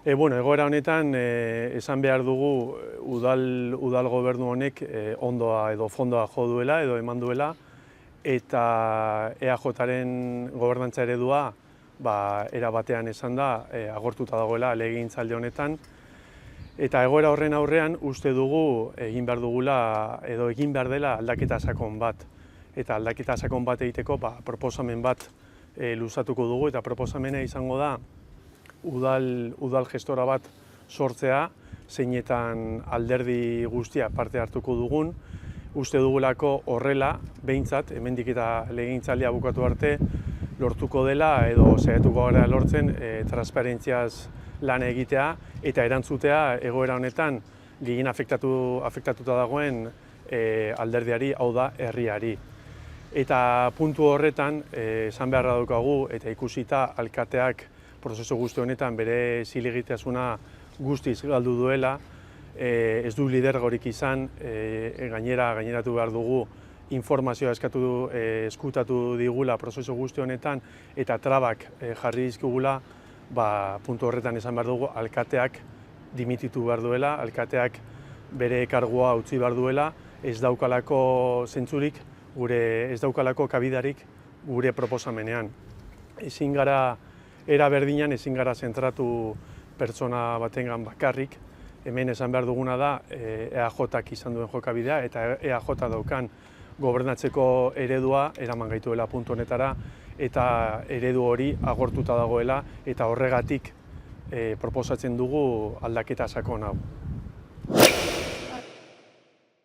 Egoera honetan esan behar dugu udal gobernu honek ondoa edo fondoa jo duela edo eman duela, eta EAJaren gobernantza eredua era batean esan da agortuta dagoela legegintzaldi honetan. Eta egoera horren aurrean uste dugu egin behar dugula edo egin behar dela aldaketa sakon bat. Eta aldaketa sakon bat egiteko proposamen bat luzatuko dugu, eta proposamena izango da udal gestora bat sortzea, zeinetan alderdi guztia parte hartuko dugun. Uste dugulako horrela, behintzat, hemendik eta legegintzaldia bukatu arte, lortuko dela edo saiatuko gara lortzen transparentziaz lan egitea eta erantzutea egoera honetan gehien afektatuta dagoen alderdiari, hau da, herriari. Eta puntu horretan, esan beharra daukagu eta ikusita alkateak prozesu guzti honetan bere zilegitasuna guztiz galdu duela, ez du lidergorik izan, gaineratu behar dugu informazioa eskutatu digula prozesu guzti honetan eta trabak jarri dizkigula, puntu horretan esan behar dugu alkateak dimititu behar duela, alkateak bere kargua utzi behar duela, ez daukalako zentzurik, ez daukalako kabidarik gure proposamenean. Ezin gara era berdinan, ezin gara zentratu pertsona batengan bakarrik. Hemen esan behar duguna da EAJak izan duen jokabidea eta EAJ daukan gobernatzeko eredua eraman gaituela puntu honetara, eta eredu hori agortuta dagoela, eta horregatik proposatzen dugu aldaketa sakon hau.